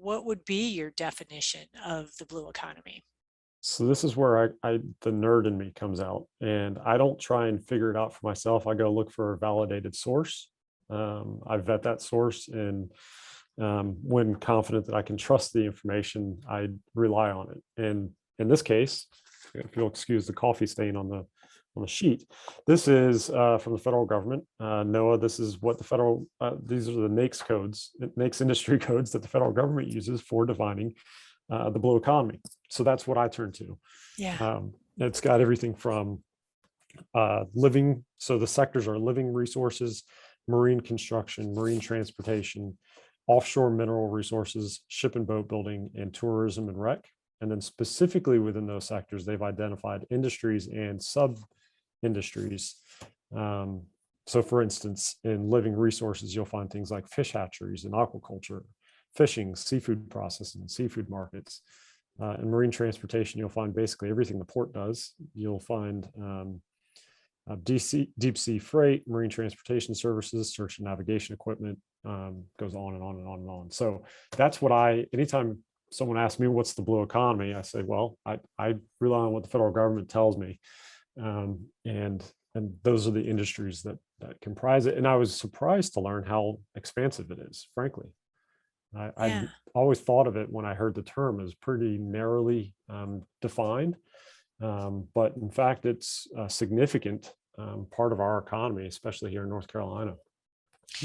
what would be your definition of the blue economy? So this is where the nerd in me comes out, and I don't try and figure it out for myself. I go look for a validated source. I vet that source, and when confident that I can trust the information, I rely on it. And in this case, if you'll excuse the coffee stain on the sheet, this is from the federal government. NOAA. This is what the federal. These are the NAICS codes, NAICS industry codes that the federal government uses for defining the blue economy. So that's what I turn to. Yeah. It's got everything from living. So the sectors are living resources, marine construction, marine transportation, offshore mineral resources, ship and boat building, and tourism and rec. And then specifically within those sectors, they've identified industries and sub industries. So for instance, in living resources, you'll find things like fish hatcheries and aquaculture, fishing, seafood processing, seafood markets. In marine transportation, you'll find basically everything the port does. You'll find deep sea freight, marine transportation services, search and navigation equipment, goes on and on and on and on. So that's what anytime someone asks me what's the blue economy, I say, well, I rely on what the federal government tells me. And those are the industries that comprise it. And I was surprised to learn how expansive it is, frankly. I always thought of it when I heard the term as pretty narrowly defined. But in fact, it's a significant part of our economy, especially here in North Carolina,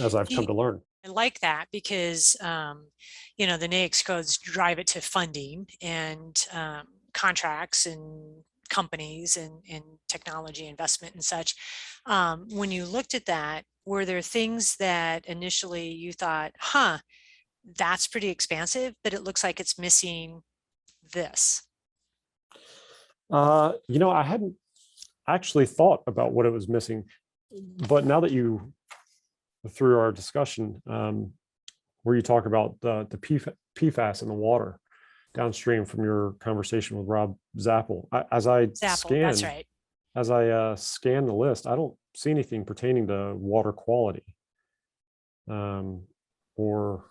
as I've come to learn. I like that because, the NAICS codes drive it to funding and contracts and companies and technology investment and such. When you looked at that, were there things that initially you thought, that's pretty expansive, but it looks like it's missing this? I hadn't actually thought about what it was missing, but now that through our discussion, where you talk about the PFAS in the water downstream from your conversation with Rob Zappel, That's right. As I scan the list, I don't see anything pertaining to water quality, or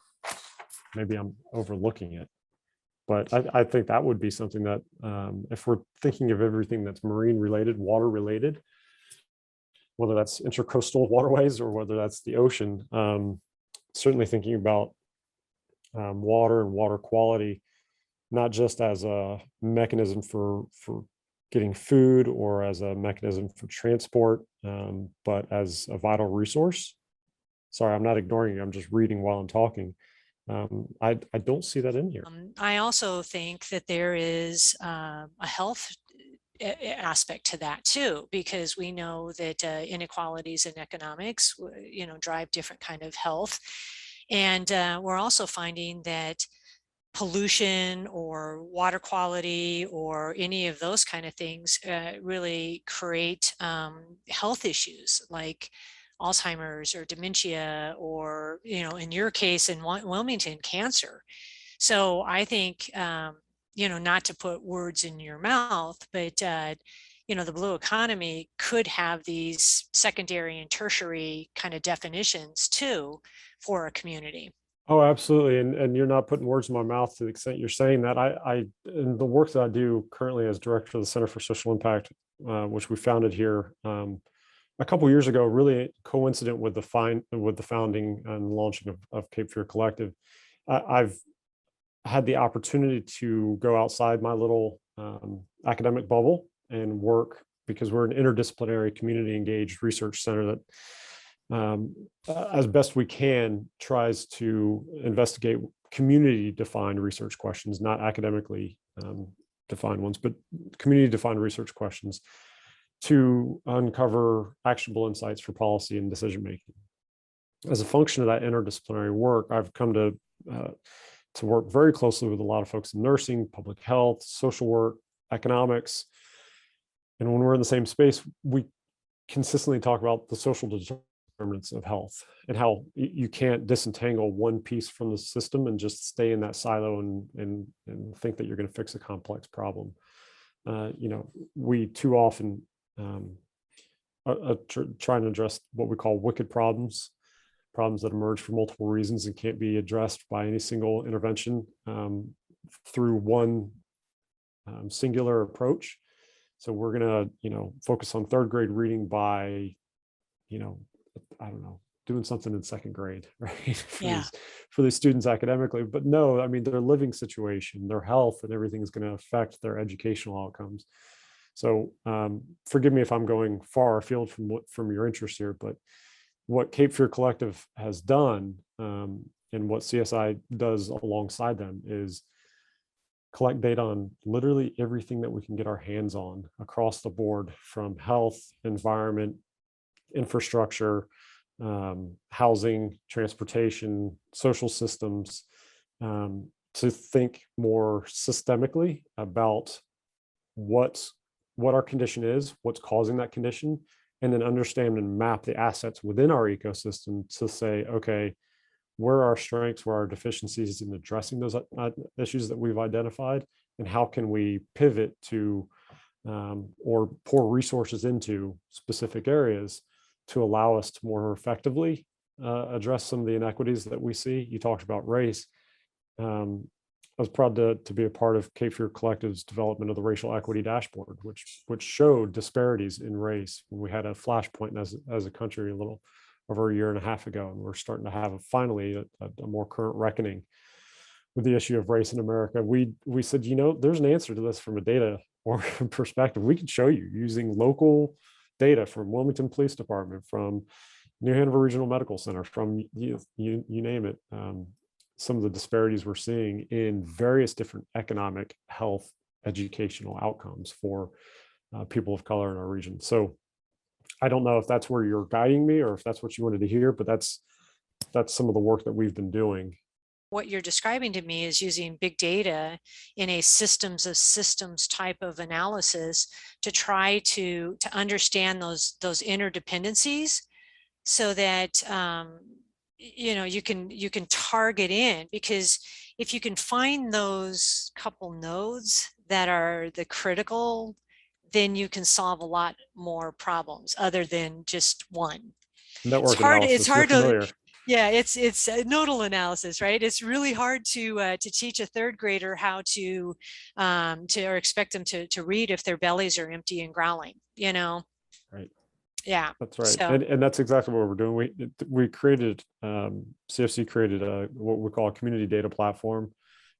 maybe I'm overlooking it. But I think that would be something that, if we're thinking of everything that's marine related, water related, whether that's intracoastal waterways or whether that's the ocean, certainly thinking about water and water quality, not just as a mechanism for getting food or as a mechanism for transport, but as a vital resource. Sorry, I'm not ignoring you. I'm just reading while I'm talking. I don't see that in here. I also think that there is a health aspect to that too, because we know that inequalities in economics, drive different kind of health. And we're also finding that pollution or water quality or any of those kind of things really create health issues like Alzheimer's or dementia, or, in your case in Wilmington, cancer. So I think, not to put words in your mouth, but, the blue economy could have these secondary and tertiary kind of definitions too for a community. Oh, absolutely. And you're not putting words in my mouth to the extent you're saying that. In the work that I do currently as director of the Center for Social Impact, which we founded here a couple years ago, really coincident with the founding and launching of Cape Fear Collective, I've had the opportunity to go outside my little academic bubble and work, because we're an interdisciplinary community engaged research center that, as best we can, tries to investigate community defined research questions, not academically defined ones, but community defined research questions, to uncover actionable insights for policy and decision making. As a function of that interdisciplinary work, I've come to work very closely with a lot of folks in nursing, public health, social work, economics. And when we're in the same space, we consistently talk about the social determinants of health and how you can't disentangle one piece from the system and just stay in that silo and think that you're going to fix a complex problem. We too often trying to address what we call wicked problems, problems that emerge for multiple reasons and can't be addressed by any single intervention through one singular approach. So we're going to, focus on third grade reading by, I don't know, doing something in second grade, right? Yeah. For these students academically. But no, I mean, their living situation, their health, and everything is going to affect their educational outcomes. So forgive me if I'm going far afield from your interest here, but what Cape Fear Collective has done, and what CSI does alongside them, is collect data on literally everything that we can get our hands on across the board, from health, environment, infrastructure, housing, transportation, social systems, to think more systemically about what our condition is, what's causing that condition, and then understand and map the assets within our ecosystem to say, okay, where are our strengths, where are our deficiencies in addressing those issues that we've identified, and how can we pivot to or pour resources into specific areas to allow us to more effectively address some of the inequities that we see. You talked about race. I was proud to be a part of Cape Fear Collective's development of the racial equity dashboard, which showed disparities in race. When we had a flashpoint as a country a little over a year and a half ago, and we're starting to have finally a more current reckoning with the issue of race in America. We said, there's an answer to this from a data or perspective. We can show you using local data from Wilmington Police Department, from New Hanover Regional Medical Center, from you name it. Some of the disparities we're seeing in various different economic, health, educational outcomes for people of color in our region. So I don't know if that's where you're guiding me or if that's what you wanted to hear, but that's some of the work that we've been doing. What you're describing to me is using big data in a systems of systems type of analysis to try to understand those interdependencies, so that you can target in, because if you can find those couple nodes that are the critical, then you can solve a lot more problems other than just one. Network It's analysis, you're hard to, familiar. yeah, it's nodal analysis, right? It's really hard to teach a third grader how to or expect them to read if their bellies are empty and growling, Right. Yeah. That's right. So And that's exactly what we're doing. We created, CFC created what we call a community data platform.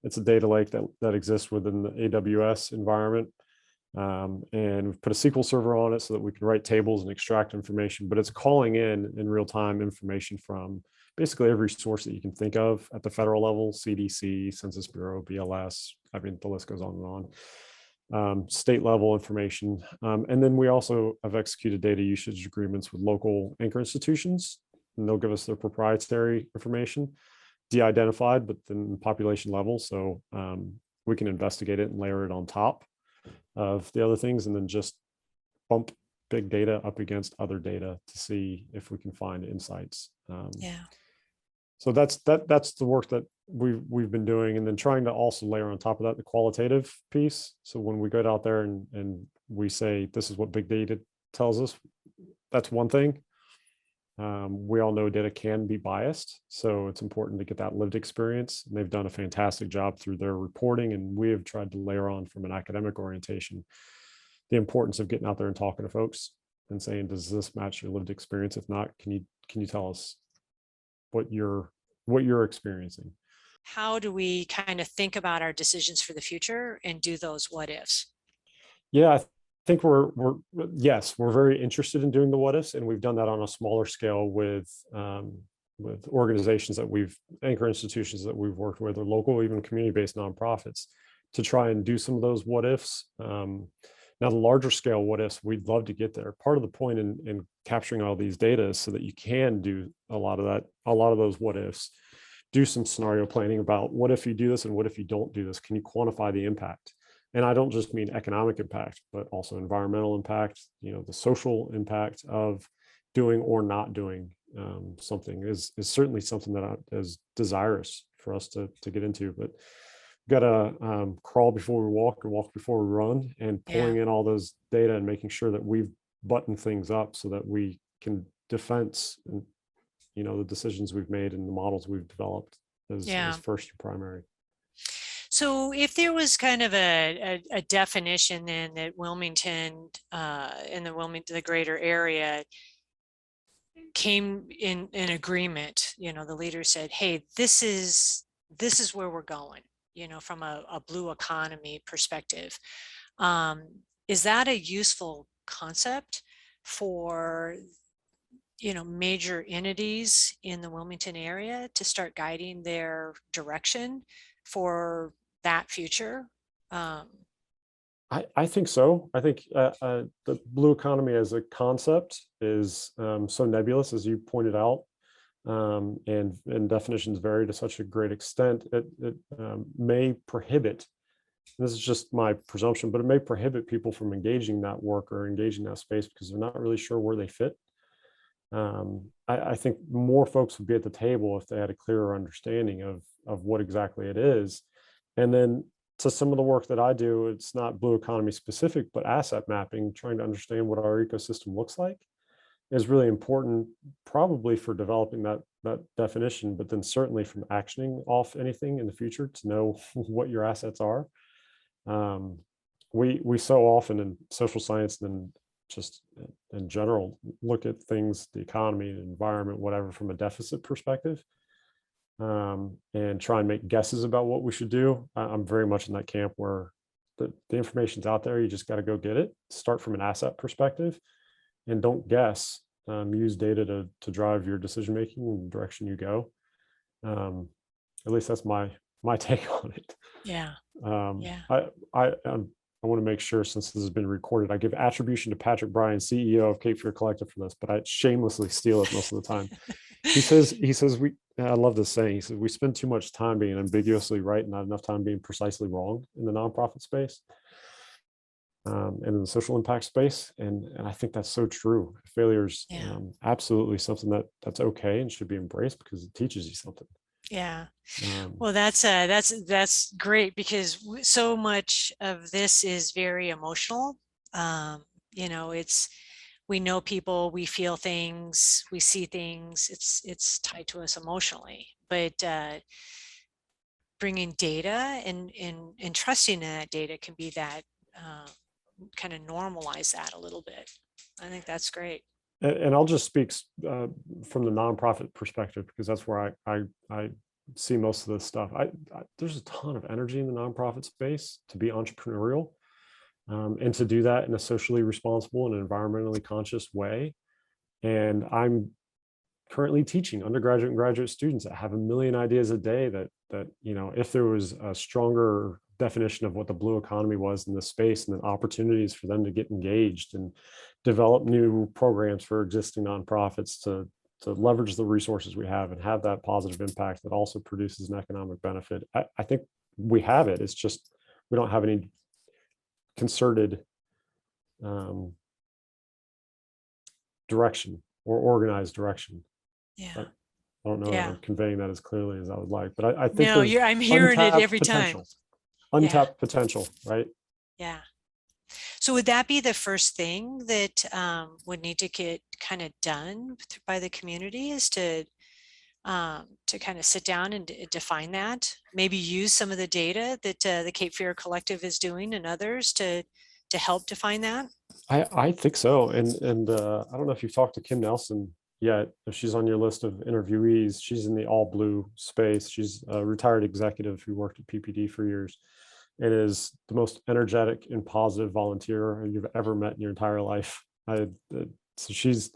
It's a data lake that exists within the AWS environment. And we've put a SQL server on it so that we can write tables and extract information, but it's calling in real time information from basically every source that you can think of at the federal level: CDC, Census Bureau, BLS. I mean, the list goes on and on. State level information. And then we also have executed data usage agreements with local anchor institutions, and they'll give us their proprietary information, de-identified, but then population level. So we can investigate it and layer it on top of the other things, and then just bump big data up against other data to see if we can find insights. yeah. So that's the work that we've been doing, and then trying to also layer on top of that the qualitative piece. So when we go out there and we say this is what big data tells us, that's one thing. We all know data can be biased, so it's important to get that lived experience. And they've done a fantastic job through their reporting, and we have tried to layer on from an academic orientation the importance of getting out there and talking to folks and saying, does this match your lived experience? If not, can you tell us what you're experiencing? How do we kind of think about our decisions for the future and do those what ifs? Yeah, I think yes, we're very interested in doing the what ifs, and we've done that on a smaller scale with organizations anchor institutions that we've worked with, or local, even community-based nonprofits, to try and do some of those what ifs. Now, the larger scale what ifs, we'd love to get there. Part of the point in capturing all these data is so that you can do a lot of those what ifs, do some scenario planning about what if you do this and what if you don't do this? Can you quantify the impact? And I don't just mean economic impact, but also environmental impact, the social impact of doing or not doing something is certainly something that is desirous for us to get into. But got to crawl before we walk and walk before we run, and pulling in all those data and making sure that we've buttoned things up so that we can defense the decisions we've made and the models we've developed as Yeah. first and primary. So if there was kind of a definition then that Wilmington, in the greater area came in agreement, the leader said, hey, this is where we're going, from a blue economy perspective. Is that a useful concept for major entities in the Wilmington area to start guiding their direction for that future? I think so. I think the blue economy as a concept is so nebulous, as you pointed out, and definitions vary to such a great extent. It may prohibit, this is just my presumption, but it may prohibit people from engaging that work or engaging that space because they're not really sure where they fit. I think more folks would be at the table if they had a clearer understanding of what exactly it is. And then to some of the work that I do, it's not blue economy specific, but asset mapping, trying to understand what our ecosystem looks like is really important, probably for developing that definition, but then certainly from actioning off anything in the future to know what your assets are. We so often in social science and just in general look at things, the economy, the environment, whatever, from a deficit perspective, and try and make guesses about what we should do. I'm very much in that camp where the information's out there. You just got to go get it. Start from an asset perspective, and don't guess. Use data to drive your decision making and the direction you go. At least that's my take on it. Yeah. Yeah. I want to make sure, since this has been recorded, I give attribution to Patrick Bryan, CEO of Cape Fear Collective, for this, but I shamelessly steal it most of the time. He says, I love this saying. He says, we spend too much time being ambiguously right and not enough time being precisely wrong in the nonprofit space, and in the social impact space. And I think that's so true. Failure is absolutely something that's okay and should be embraced because it teaches you something. Yeah. Well, that's great, because so much of this is very emotional. We know people, we feel things, we see things. It's tied to us emotionally, but bringing data and trusting in that data can be that kind of normalize that a little bit. I think that's great. And I'll just speak from the nonprofit perspective, because that's where I see most of this stuff. There's a ton of energy in the nonprofit space to be entrepreneurial, and to do that in a socially responsible and environmentally conscious way. And I'm currently teaching undergraduate and graduate students that have a million ideas a day that if there was a stronger definition of what the blue economy was in this space, and then opportunities for them to get engaged and develop new programs for existing nonprofits to leverage the resources we have and have that positive impact that also produces an economic benefit. I think we have it. It's just we don't have any concerted direction or organized direction. Yeah. But I don't know that I'm conveying that as clearly as I would like, but I think No, there's I'm hearing it every potential. time. Untapped potential, right? Yeah. So would that be the first thing that would need to get kind of done by the community, is to kind of sit down and define that, maybe use some of the data that the Cape Fear Collective is doing and others to help define that? I think so. And I don't know if you've talked to Kim Nelson yet. If she's on your list of interviewees, she's in the all blue space. She's a retired executive who worked at PPD for years, and is the most energetic and positive volunteer you've ever met in your entire life. So she's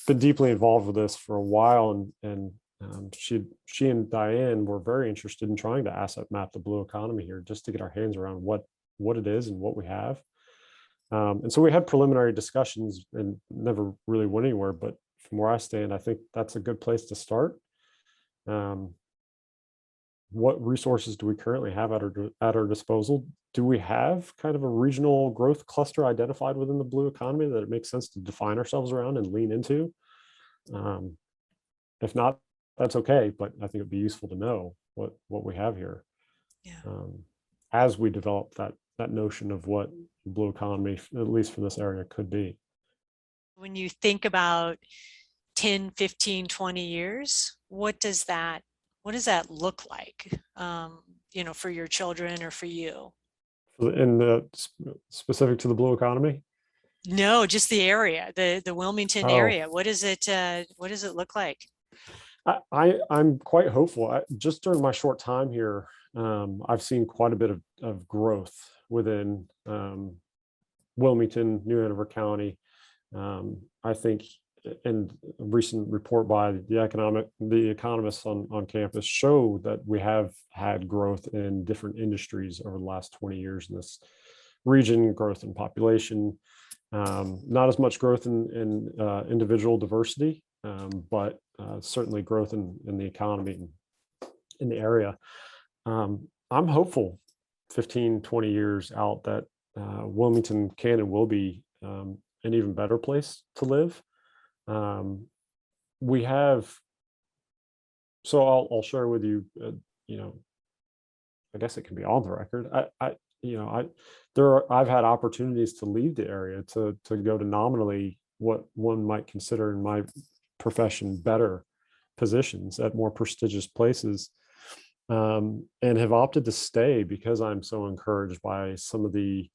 been deeply involved with this for a while, and she and Diane were very interested in trying to asset map the blue economy here, just to get our hands around what it is and what we have. And so we had preliminary discussions and never really went anywhere. But from where I stand, I think that's a good place to start. What resources do we currently have at our disposal? Do we have kind of a regional growth cluster identified within the blue economy that it makes sense to define ourselves around and lean into? If not, that's okay, but I think it'd be useful to know what we have here. Yeah. As we develop that notion of what blue economy, at least for this area, could be. When you think about 10, 15, 20 years, what does that look like, for your children or for you? In the specific to the blue economy? No, just the area, the Wilmington Oh, area. What does it look like? I'm quite hopeful. Just during my short time here, I've seen quite a bit of growth within Wilmington, New Hanover County. I think in a recent report by the economists on campus show that we have had growth in different industries over the last 20 years in this region, growth in population, not as much growth in individual diversity, but certainly growth in the economy in the area. I'm hopeful 15, 20 years out that Wilmington can and will be an even better place to live. We have, so I'll share with you, you know, I guess it can be on the record. I've had opportunities to leave the area to go to nominally what one might consider in my profession better positions at more prestigious places, and have opted to stay because I'm so encouraged by some of the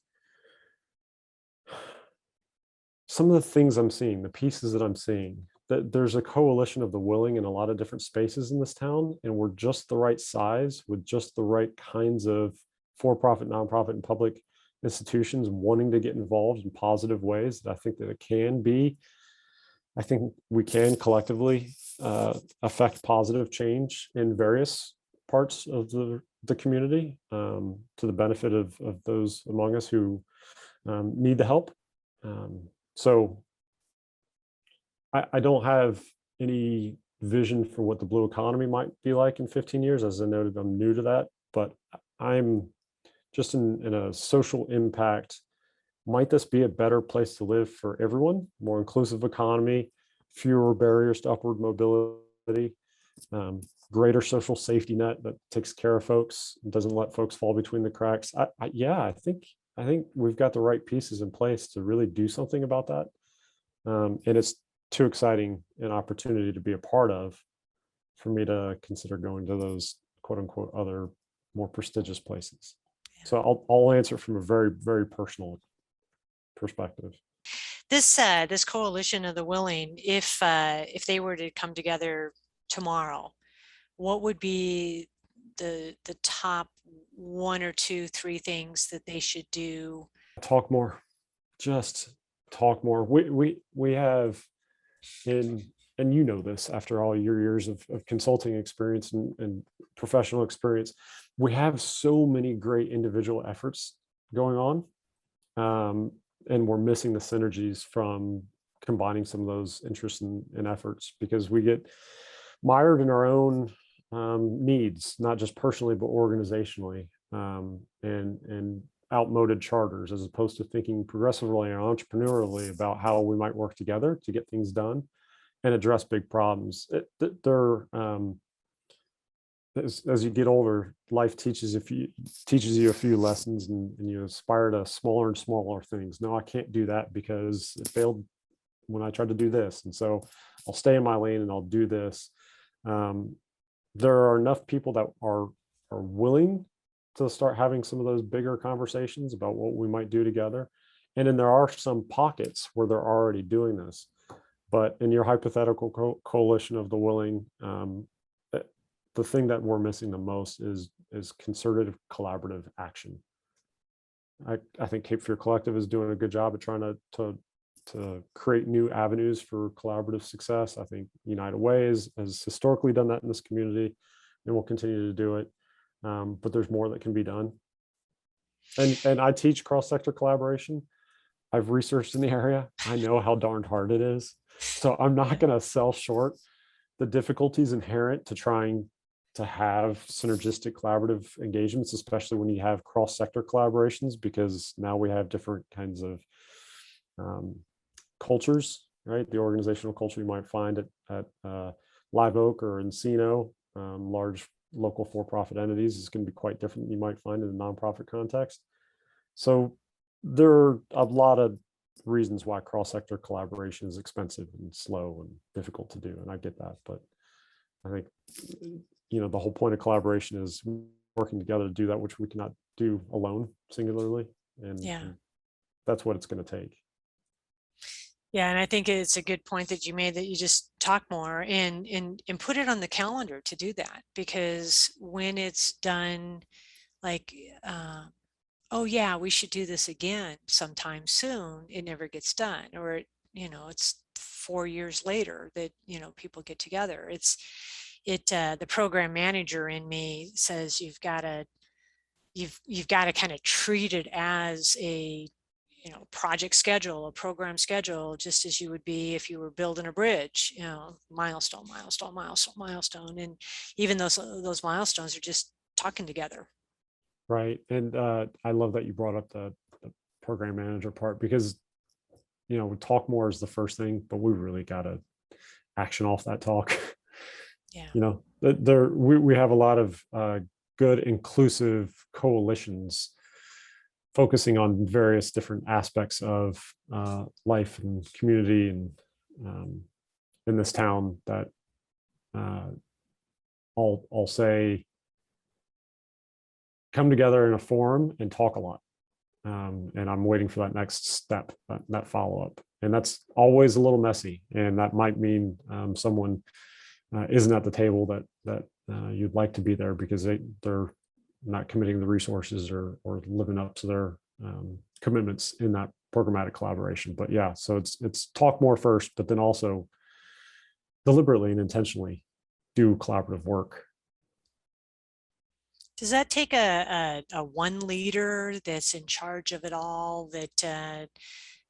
things I'm seeing, the pieces that I'm seeing. That there's a coalition of the willing in a lot of different spaces in this town, and we're just the right size with just the right kinds of for-profit, nonprofit, and public institutions wanting to get involved in positive ways that I think that it can be. I think we can collectively affect positive change in various parts of the community, to the benefit of those among us who need the help. So I don't have any vision for what the blue economy might be like in 15 years. As I noted, I'm new to that, but I'm just in a social impact. Might this be a better place to live for everyone? More inclusive economy, fewer barriers to upward mobility, greater social safety net that takes care of folks, doesn't let folks fall between the cracks. I think we've got the right pieces in place to really do something about that. And it's too exciting an opportunity to be a part of for me to consider going to those quote unquote other more prestigious places. So I'll answer from a very, very personal perspective. This coalition of the willing, if they were to come together tomorrow, what would be the top one or two, three things that they should do? Talk more, just talk more. We have in, and you know this after all your years of consulting experience and professional experience, we have so many great individual efforts going on, and we're missing the synergies from combining some of those interests and efforts, because we get mired in our own needs, not just personally but organizationally, and outmoded charters, as opposed to thinking progressively and entrepreneurially about how we might work together to get things done and address big problems. As you get older, life teaches you a few lessons, and you aspire to smaller and smaller things. No, I can't do that because it failed when I tried to do this, and so I'll stay in my lane and I'll do this. There are enough people that are willing to start having some of those bigger conversations about what we might do together. And then there are some pockets where they're already doing this. But in your hypothetical coalition of the willing, the thing that we're missing the most is concerted collaborative action. I think Cape Fear Collective is doing a good job at trying to create new avenues for collaborative success. I think United Way has historically done that in this community and will continue to do it. But there's more that can be done. And I teach cross-sector collaboration. I've researched in the area. I know how darned hard it is. So I'm not going to sell short the difficulties inherent to trying to have synergistic collaborative engagements, especially when you have cross-sector collaborations, because now we have different kinds of cultures, right? The organizational culture you might find at Live Oak or Encino, large local for-profit entities, is going to be quite different than you might find in a nonprofit context. So there are a lot of reasons why cross-sector collaboration is expensive and slow and difficult to do. And I get that, but I think, the whole point of collaboration is working together to do that, which we cannot do alone singularly. And that's what it's going to take. Yeah, and I think it's a good point that you made, that you just talk more and put it on the calendar to do that, because when it's done, like, oh yeah, we should do this again sometime soon, it never gets done. Or it's 4 years later that people get together. The program manager in me says you've got to kind of treat it as a project schedule, a program schedule, just as you would be if you were building a bridge, milestone, milestone, milestone, milestone. And even those milestones are just talking together. Right. And I love that you brought up the program manager part, because, talk more is the first thing, but we really got to action off that talk. Yeah. We have a lot of good inclusive coalitions focusing on various different aspects of life and community and in this town that I'll say come together in a forum and talk a lot. And I'm waiting for that next step, that follow-up. And that's always a little messy. And that might mean someone isn't at the table that you'd like to be there because they're not committing the resources or living up to their commitments in that programmatic collaboration. But yeah, so it's talk more first, but then also deliberately and intentionally do collaborative work. Does that take a one leader that's in charge of it all, that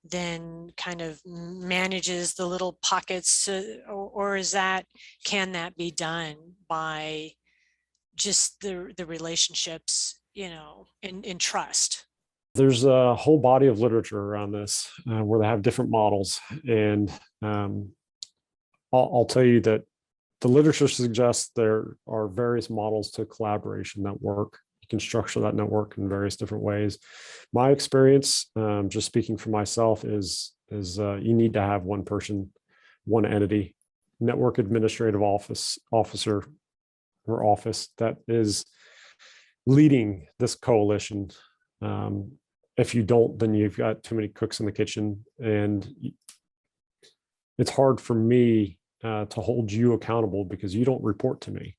then kind of manages the little pockets, or can that be done by just the relationships, in trust? There's a whole body of literature around this where they have different models. And I'll tell you that the literature suggests there are various models to collaboration that work. You can structure that network in various different ways. My experience, just speaking for myself, is you need to have one person, one entity, network administrative officer or office that is leading this coalition. If you don't, then you've got too many cooks in the kitchen, and it's hard for me to hold you accountable because you don't report to me,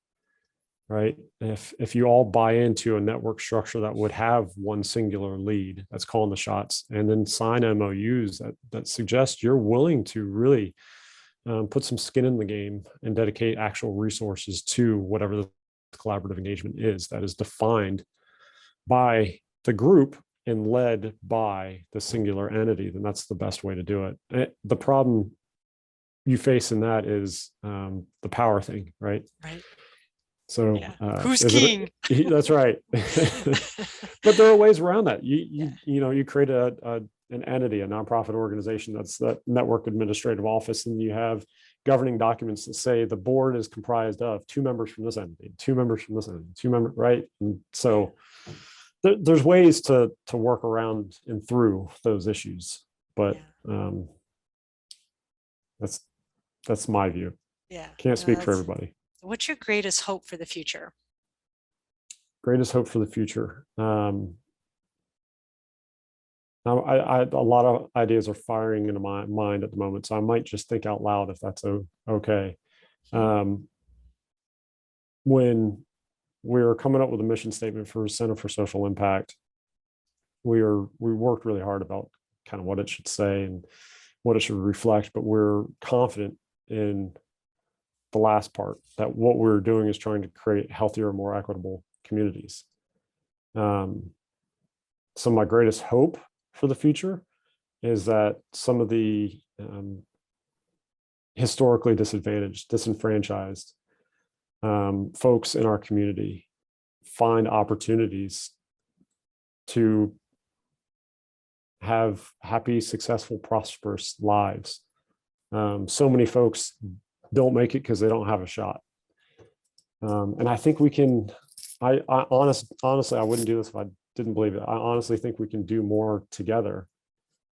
right? If you all buy into a network structure that would have one singular lead that's calling the shots, and then sign MOUs that suggest you're willing to really put some skin in the game and dedicate actual resources to whatever the collaborative engagement is that is defined by the group and led by the singular entity, then that's the best way to do it. The problem you face in that is the power thing, right? Right. So who's king? That's right. But there are ways around that. You create an entity, a nonprofit organization that's that network administrative office, and you have governing documents that say the board is comprised of 2 members from this entity, 2 members from this entity, 2 members, right? And so there's ways to work around and through those issues, but that's my view. Can't speak for everybody. What's your greatest hope for the future? Greatest hope for the future. Now, a lot of ideas are firing into my mind at the moment, so I might just think out loud if that's okay. When we were coming up with a mission statement for Center for Social Impact, we worked really hard about kind of what it should say and what it should reflect, but we're confident in the last part, that what we're doing is trying to create healthier, more equitable communities. So my greatest hope for the future is that some of the historically disadvantaged, disenfranchised folks in our community find opportunities to have happy, successful, prosperous lives. So many folks don't make it because they don't have a shot. And I think we can, honestly, I wouldn't do this if I didn't believe it. I honestly think we can do more together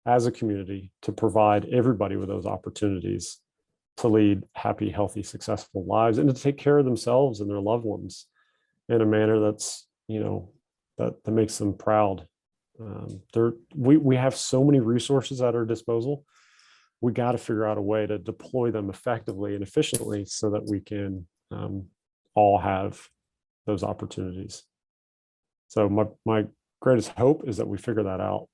as a community to provide everybody with those opportunities to lead happy, healthy, successful lives and to take care of themselves and their loved ones in a manner that's, that makes them proud. We have so many resources at our disposal. We got to figure out a way to deploy them effectively and efficiently so that we can all have those opportunities. So my greatest hope is that we figure that out